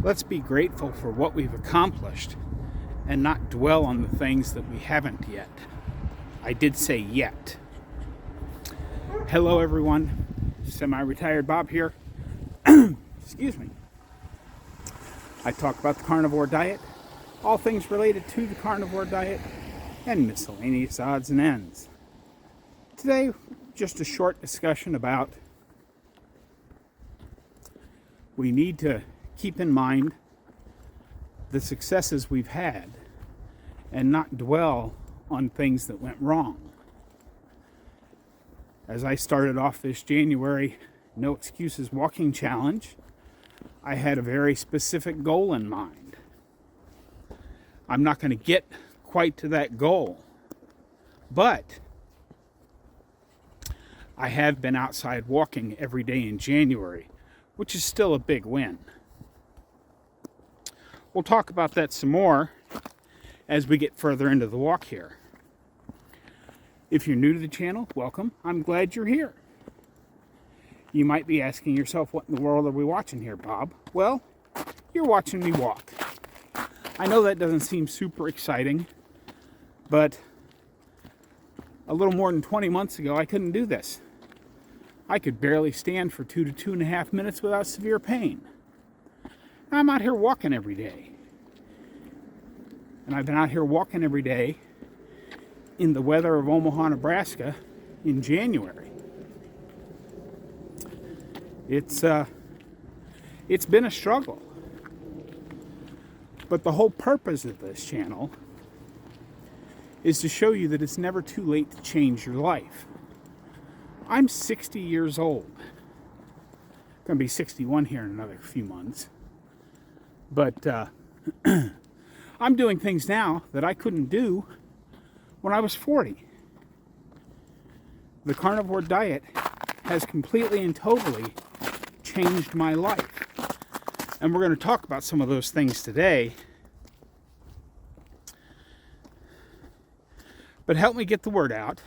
Let's be grateful for what we've accomplished and not dwell on the things that we haven't yet. I did say yet. Hello everyone, Semi-Retired Bob here. Excuse me. I talk about the Carnivore Diet, all things related to the Carnivore Diet, and miscellaneous odds and ends. Today, just a short discussion about we need to keep in mind the successes we've had and not dwell on things that went wrong. As I started off this January No Excuses Walking Challenge, I had a very specific goal in mind. I'm not going to get quite to that goal, but I have been outside walking every day in January, which is still a big win. We'll talk about that some more as we get further into the walk here. If you're new to the channel, welcome. I'm glad you're here. You might be asking yourself, what in the world are we watching here, Bob? Well, you're watching me walk. I know that doesn't seem super exciting, but a little more than 20 months ago, I couldn't do this. I could barely stand for 2 to 2.5 minutes without severe pain. I'm out here walking every day. And I've been out here walking every day in the weather of Omaha, Nebraska in January. It's been a struggle. But the whole purpose of this channel is to show you that it's never too late to change your life. I'm 60 years old. I'm going to be 61 here in another few months. But I'm doing things now that I couldn't do when I was 40. The Carnivore Diet has completely and totally changed my life. And we're going to talk about some of those things today. But help me get the word out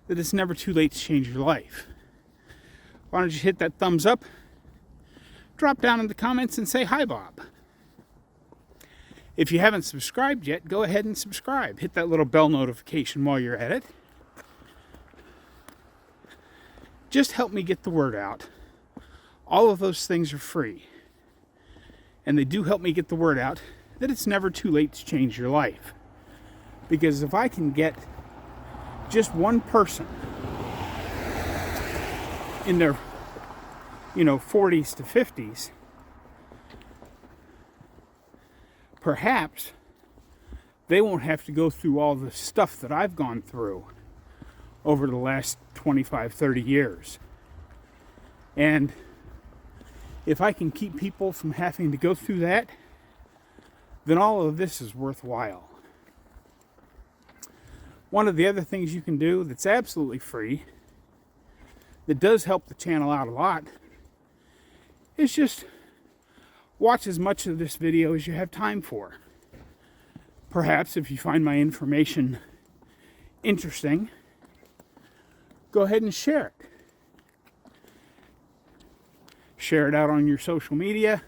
that it's never too late to change your life. Why don't you hit that thumbs up? Drop down in the comments and say hi, Bob. If you haven't subscribed yet, go ahead and subscribe. Hit that little bell notification while you're at it. Just help me get the word out. All of those things are free. And they do help me get the word out that it's never too late to change your life. Because if I can get just one person in their 40s to 50s, perhaps they won't have to go through all the stuff that I've gone through over the last 25, 30 years. And if I can keep people from having to go through that, then all of this is worthwhile. One of the other things you can do that's absolutely free, that does help the channel out a lot, is just watch as much of this video as you have time for. Perhaps if you find my information interesting, go ahead and share it. Share it out on your social media.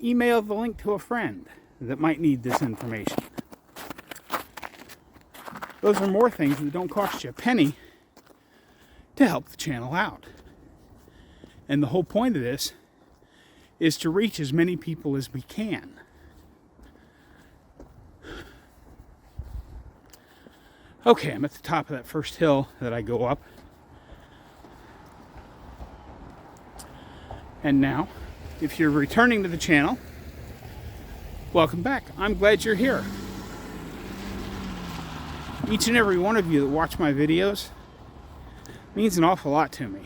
Email the link to a friend that might need this information. Those are more things that don't cost you a penny to help the channel out. And the whole point of this is to reach as many people as we can. Okay, I'm at the top of that first hill that I go up. And now, if you're returning to the channel, welcome back. I'm glad you're here. Each and every one of you that watch my videos means an awful lot to me.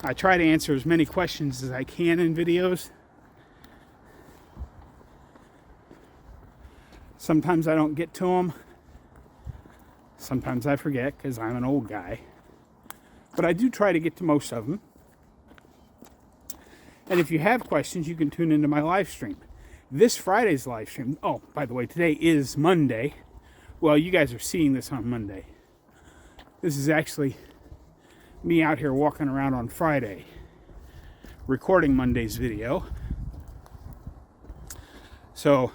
I try to answer as many questions as I can in videos. Sometimes I don't get to them. Sometimes I forget because I'm an old guy. But I do try to get to most of them. And if you have questions, you can tune into my live stream. This Friday's live stream, oh, by the way, today is Monday. Well, you guys are seeing this on Monday. This is actually me out here walking around on Friday, recording Monday's video. So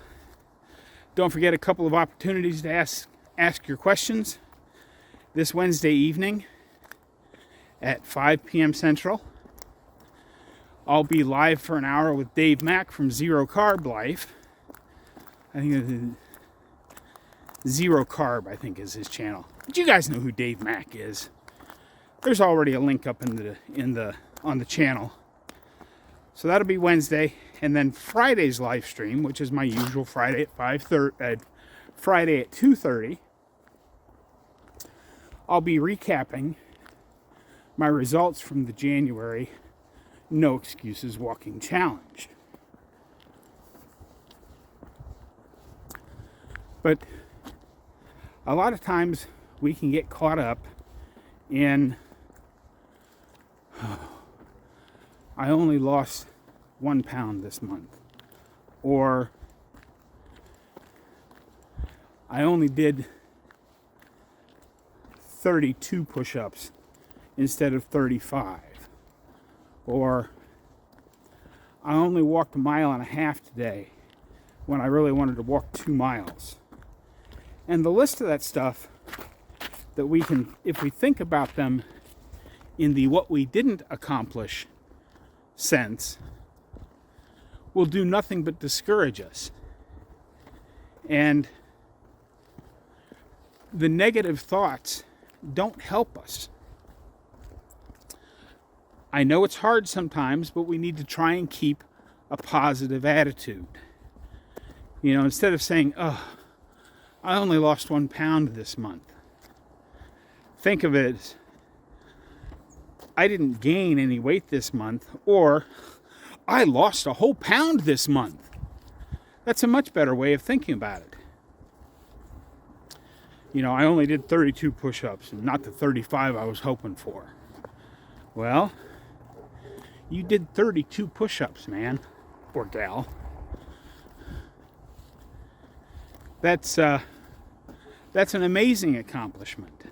don't forget a couple of opportunities to ask your questions this Wednesday evening at 5 p.m. Central. I'll be live for an hour with Dave Mack from Zero Carb Life. I think it's Zero Carb, I think, is his channel. But you guys know who Dave Mack is. There's already a link up on the channel. So that'll be Wednesday, and then Friday's live stream, which is my usual Friday at 5:30, Friday at 2:30. I'll be recapping my results from the January No Excuses Walking Challenge. But a lot of times we can get caught up in, I only lost 1 pound this month, or I only did 32 push-ups instead of 35, or I only walked 1.5 miles today when I really wanted to walk 2 miles. And the list of that stuff that we can, if we think about them in the what we didn't accomplish sense, will do nothing but discourage us. And the negative thoughts don't help us. I know it's hard sometimes, but we need to try and keep a positive attitude. You know, instead of saying, oh, I only lost 1 pound this month, think of it as, I didn't gain any weight this month, or I lost a whole pound this month. That's a much better way of thinking about it. You know, I only did 32 push-ups and not the 35 I was hoping for. Well, you did 32 push-ups, man, or gal. That's an amazing accomplishment.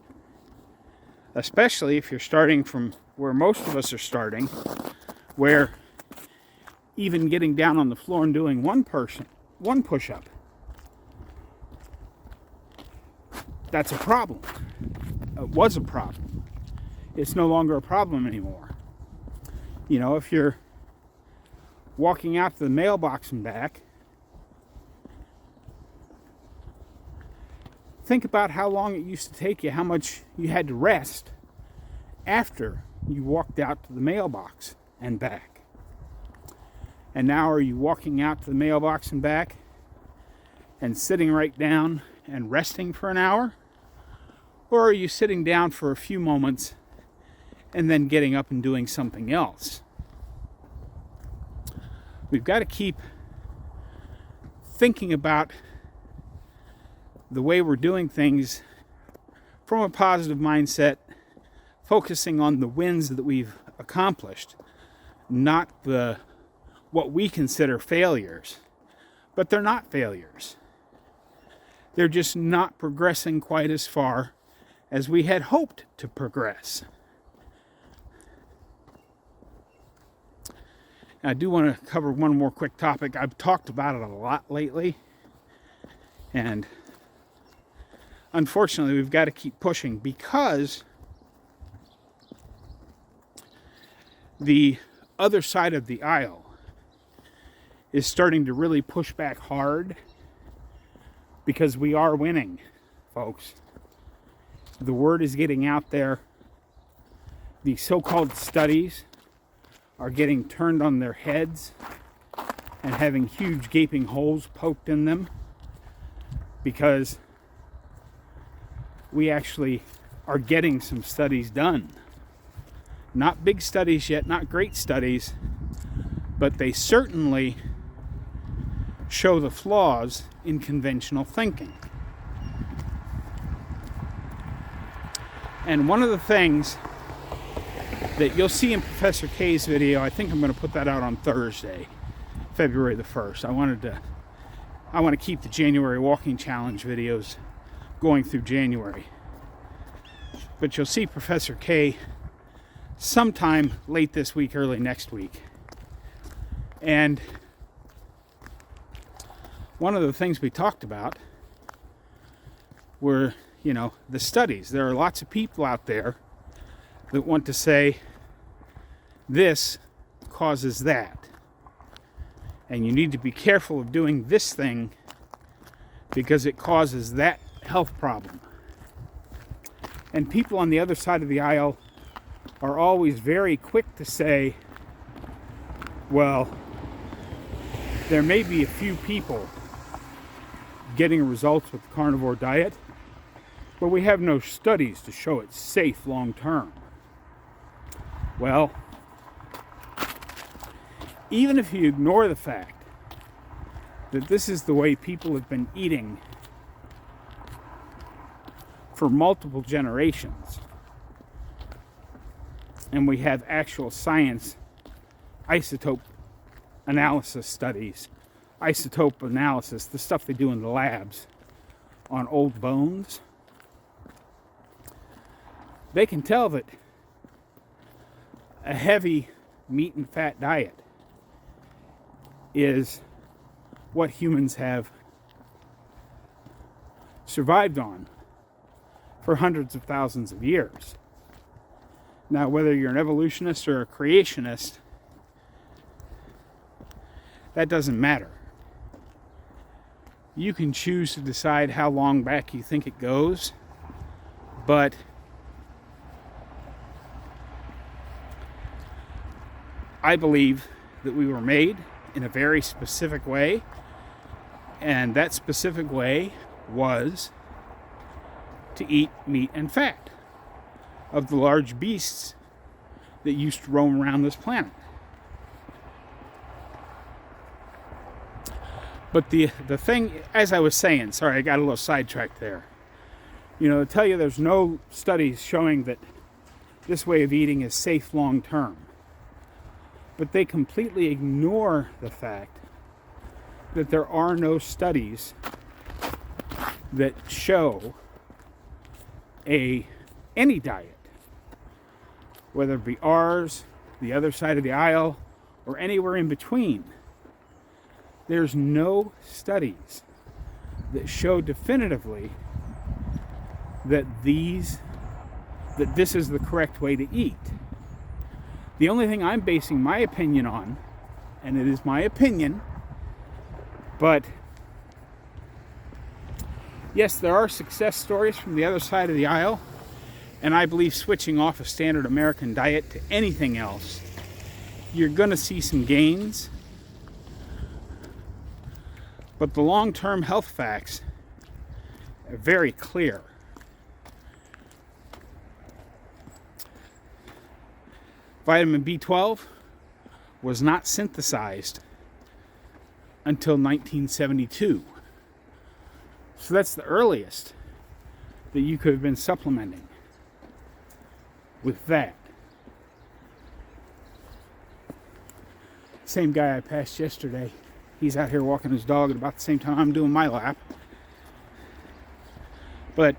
Especially if you're starting from where most of us are starting, where even getting down on the floor and doing one push-up, that's a problem. It was a problem. It's no longer a problem anymore. You know, if you're walking out to the mailbox and back, think about how long it used to take you, how much you had to rest after you walked out to the mailbox and back. And now are you walking out to the mailbox and back and sitting right down and resting for an hour? Or are you sitting down for a few moments and then getting up and doing something else? We've got to keep thinking about the way we're doing things from a positive mindset, focusing on the wins that we've accomplished, not what we consider failures. But they're not failures. They're just not progressing quite as far as we had hoped to progress. I do want to cover one more quick topic. I've talked about it a lot lately, and unfortunately we've got to keep pushing, because the other side of the aisle is starting to really push back hard, because we are winning, folks. The word is getting out there. The so-called studies are getting turned on their heads and having huge gaping holes poked in them, because we actually are getting some studies done. Not big studies yet, not great studies, but they certainly show the flaws in conventional thinking. And one of the things that you'll see in Professor K's video, I think I'm going to put that out on Thursday, February the 1st. I want to keep the January walking challenge videos going through January. But you'll see Professor K sometime late this week, early next week. And one of the things we talked about were, the studies. There are lots of people out there that want to say this causes that. And you need to be careful of doing this thing because it causes that health problem. And people on the other side of the aisle are always very quick to say, well, there may be a few people getting results with the carnivore diet, but we have no studies to show it's safe long term. Well, even if you ignore the fact that this is the way people have been eating for multiple generations, and we have actual science, isotope analysis studies, isotope analysis, the stuff they do in the labs on old bones, they can tell that a heavy meat and fat diet is what humans have survived on for hundreds of thousands of years. Now, whether you're an evolutionist or a creationist, that doesn't matter. You can choose to decide how long back you think it goes, but I believe that we were made in a very specific way, and that specific way was to eat meat and fat of the large beasts that used to roam around this planet. But the thing, as I was saying, sorry, I got a little sidetracked there. To tell you there's no studies showing that this way of eating is safe long term. But they completely ignore the fact that there are no studies that show any diet, whether it be ours, the other side of the aisle, or anywhere in between. There's no studies that show definitively that this is the correct way to eat. The only thing I'm basing my opinion on, and it is my opinion, but yes, there are success stories from the other side of the aisle, and I believe switching off a standard American diet to anything else, you're going to see some gains. But the long-term health facts are very clear. Vitamin B12 was not synthesized until 1972. So that's the earliest that you could have been supplementing with that. Same guy I passed yesterday, he's out here walking his dog at about the same time I'm doing my lap. But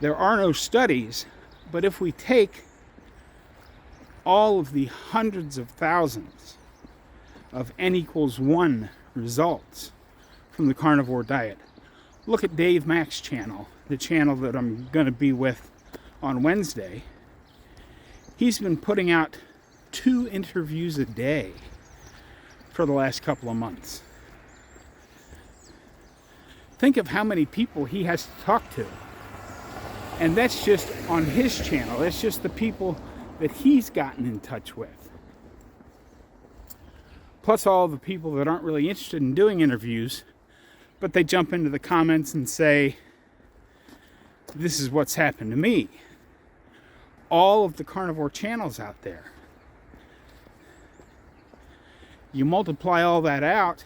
there are no studies, but if we take all of the hundreds of thousands of N=1 results from the carnivore diet, look at Dave Mack's channel, the channel that I'm going to be with on Wednesday. He's been putting out 2 interviews a day for the last couple of months. Think of how many people he has to talk to. And that's just on his channel. That's just the people that he's gotten in touch with. Plus all the people that aren't really interested in doing interviews, but they jump into the comments and say, this is what's happened to me. All of the carnivore channels out there. You multiply all that out,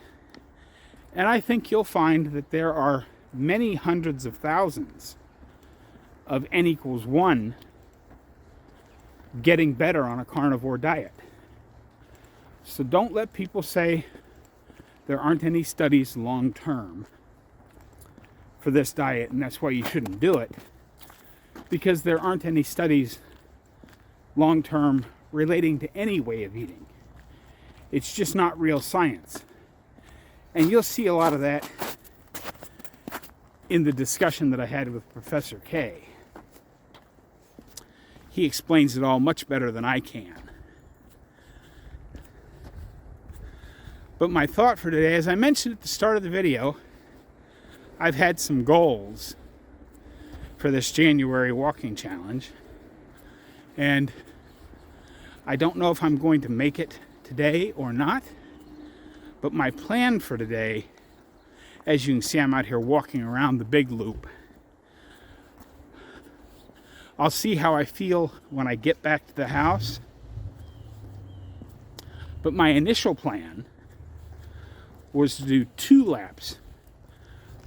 and I think you'll find that there are many hundreds of thousands of N=1 getting better on a carnivore diet. So don't let people say there aren't any studies long term for this diet and that's why you shouldn't do it, because there aren't any studies long term relating to any way of eating. It's just not real science. And you'll see a lot of that in the discussion that I had with Professor K. He explains it all much better than I can. But my thought for today, as I mentioned at the start of the video, I've had some goals for this January walking challenge. And I don't know if I'm going to make it today or not. But my plan for today, as you can see, I'm out here walking around the big loop. I'll see how I feel when I get back to the house. But my initial plan was to do 2 laps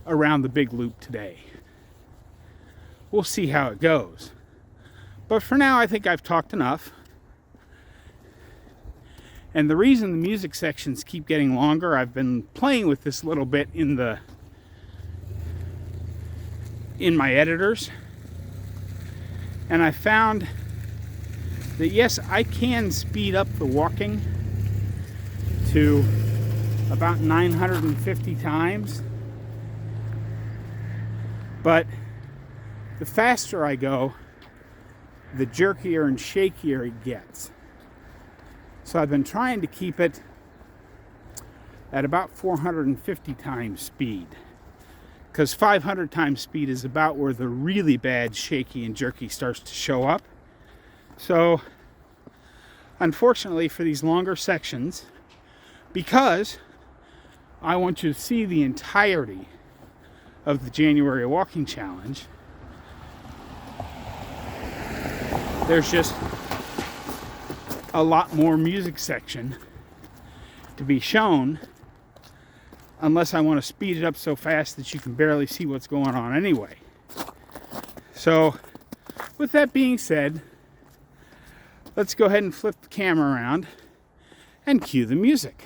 around the big loop today. We'll see how it goes. But for now, I think I've talked enough. And the reason the music sections keep getting longer, I've been playing with this a little bit in my editors. And I found that yes, I can speed up the walking to about 950 times. But the faster I go, the jerkier and shakier it gets. So I've been trying to keep it at about 450 times speed. Because 500 times speed is about where the really bad shaky and jerky starts to show up. So, unfortunately for these longer sections, because I want you to see the entirety of the January Walking Challenge, there's just a lot more music section to be shown, unless I want to speed it up so fast that you can barely see what's going on anyway. So, with that being said, let's go ahead and flip the camera around and cue the music.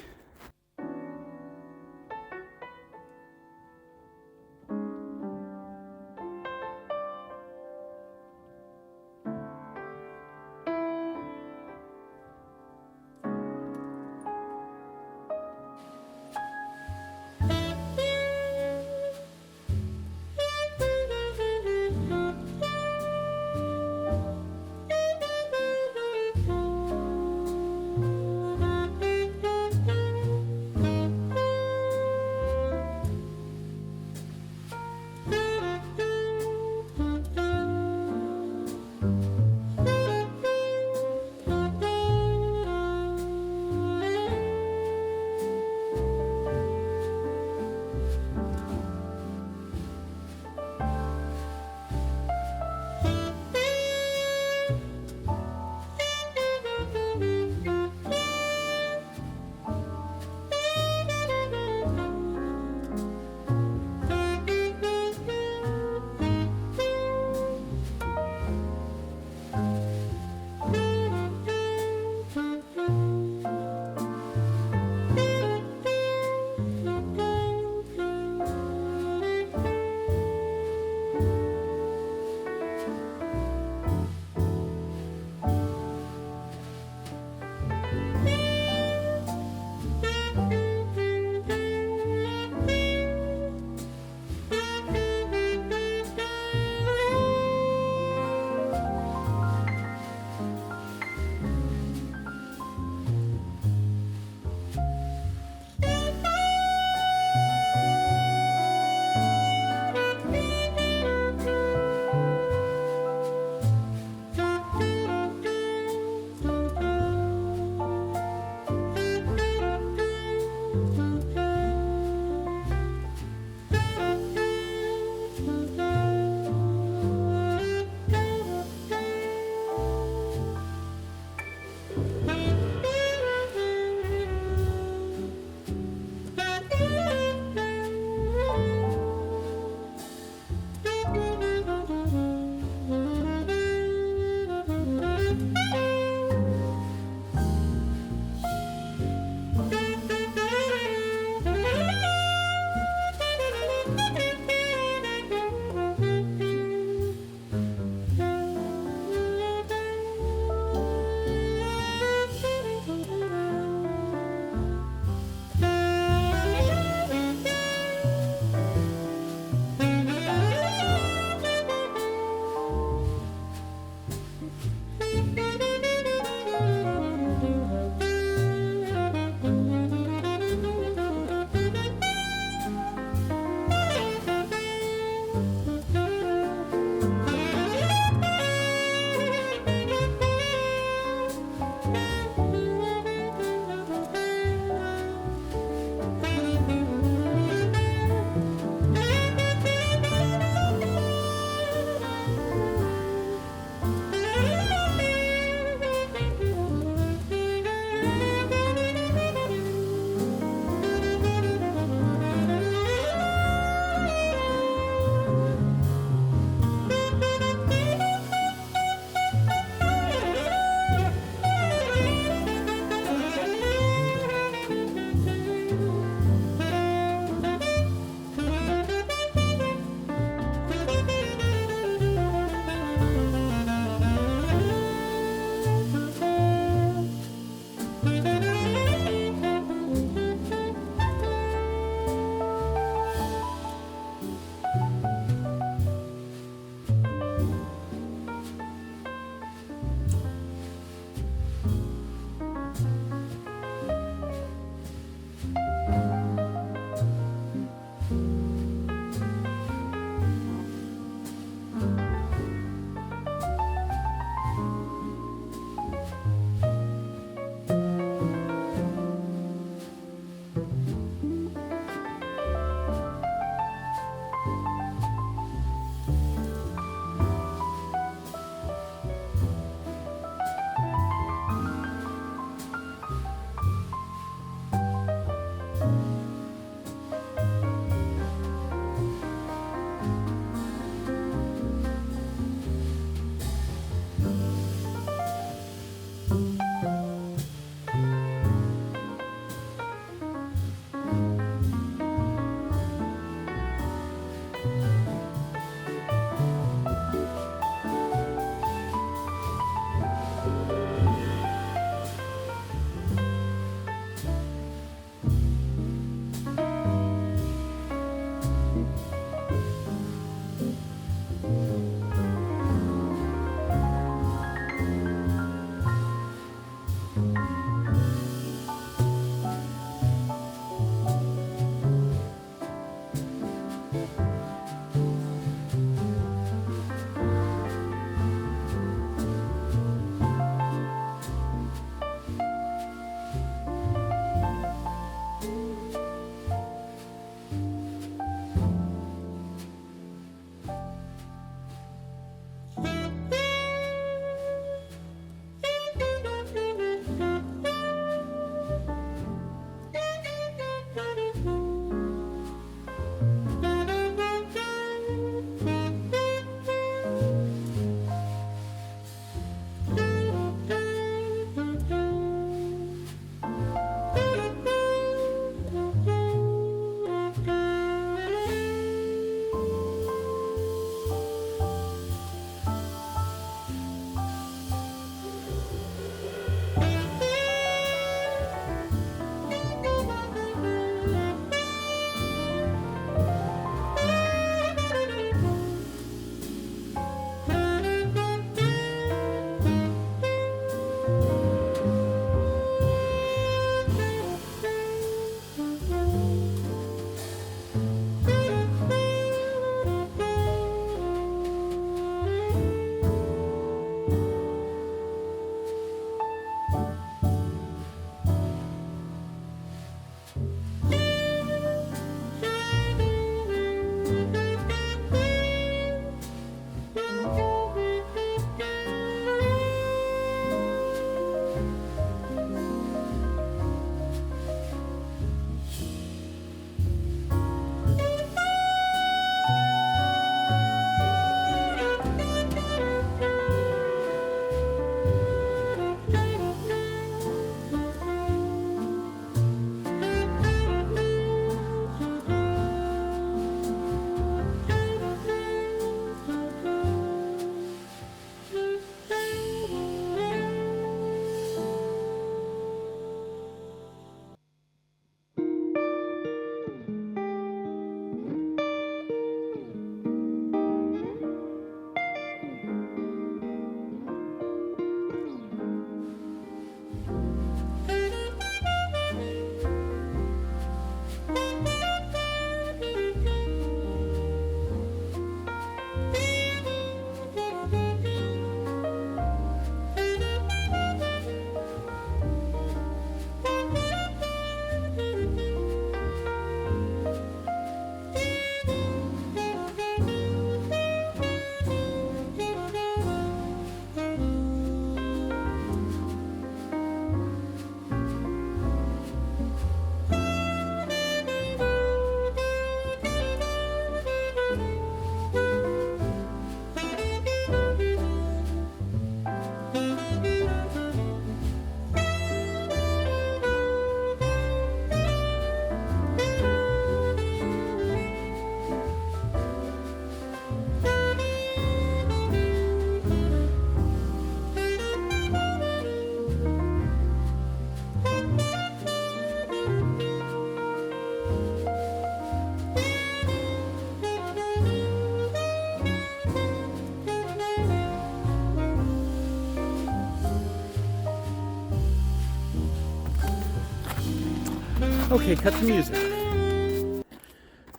Okay, cut the music.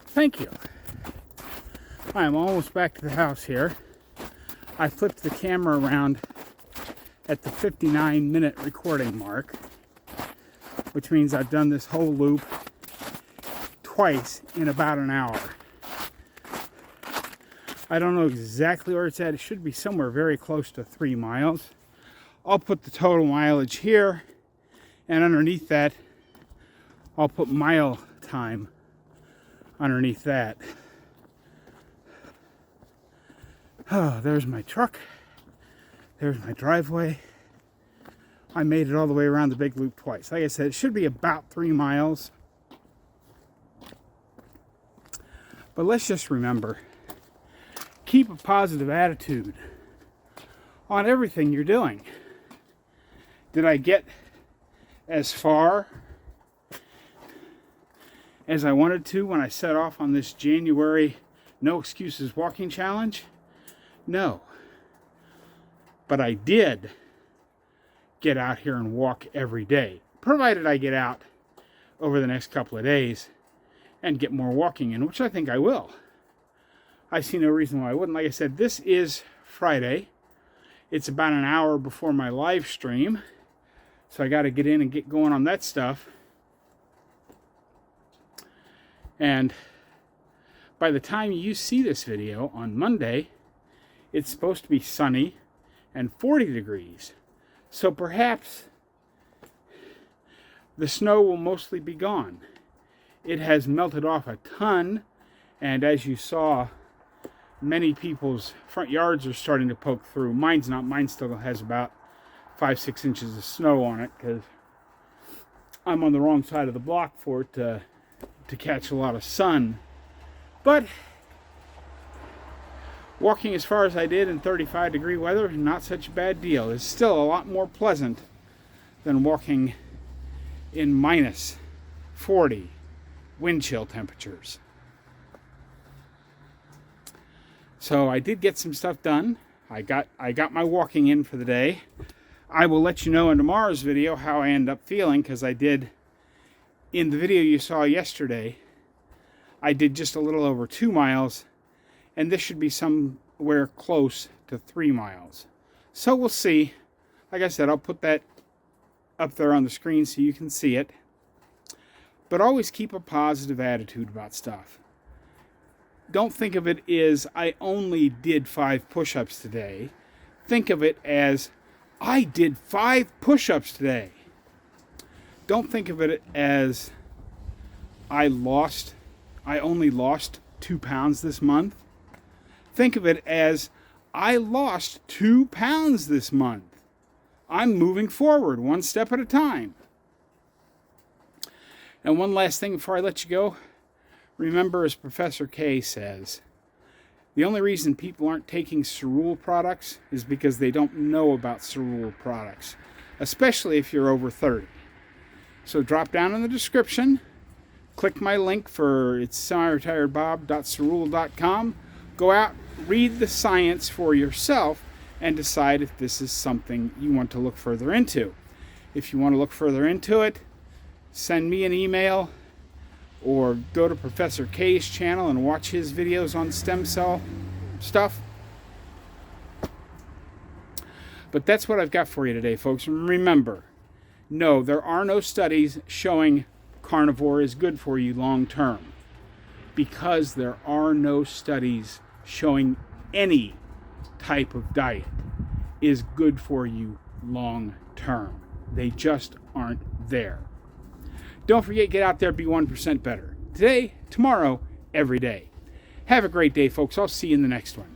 Thank you. I am almost back to the house here. I flipped the camera around at the 59-minute recording mark, which means I've done this whole loop twice in about an hour. I don't know exactly where it's at. It should be somewhere very close to 3 miles. I'll put the total mileage here, and underneath that, I'll put mile time underneath that. Oh, there's my truck. There's my driveway. I made it all the way around the big loop twice. Like I said, it should be about 3 miles. But let's just remember, keep a positive attitude on everything you're doing. Did I get as far as I wanted to when I set off on this January No Excuses Walking Challenge? No. But I did get out here and walk every day, provided I get out over the next couple of days and get more walking in, which I think I will. I see no reason why I wouldn't. Like I said, this is Friday. It's about an hour before my live stream, so I got to get in and get going on that stuff. And by the time you see this video on Monday, it's supposed to be sunny and 40 degrees. So perhaps the snow will mostly be gone. It has melted off a ton, and as you saw, many people's front yards are starting to poke through. Mine's not. Mine still has about 5-6 inches of snow on it because I'm on the wrong side of the block for it to catch a lot of sun. But walking as far as I did in 35-degree weather is not such a bad deal. It's still a lot more pleasant than walking in minus 40 wind chill temperatures. So I did get some stuff done. I got my walking in for the day. I will let you know in tomorrow's video how I end up feeling, because I did, in the video you saw yesterday, I did just a little over 2 miles, and this should be somewhere close to 3 miles. So we'll see. Like I said, I'll put that up there on the screen so you can see it. But always keep a positive attitude about stuff. Don't think of it as, I only did 5 push-ups today. Think of it as, I did 5 push-ups today. Don't think of it as, I only lost 2 pounds this month. Think of it as, I lost 2 pounds this month. I'm moving forward 1 step at a time. And one last thing before I let you go. Remember, as Professor K says, the only reason people aren't taking Cerule products is because they don't know about Cerule products, especially if you're over 30. So drop down in the description, click my link for it's SemiRetiredBob.cerule.com. Go out, read the science for yourself, and decide if this is something you want to look further into. If you want to look further into it, send me an email or go to Professor K's channel and watch his videos on stem cell stuff. But that's what I've got for you today, folks. Remember, no, there are no studies showing carnivore is good for you long term, because there are no studies showing any type of diet is good for you long term. They just aren't there. Don't forget, get out there, be 1% better. Today, tomorrow, every day. Have a great day, folks. I'll see you in the next one.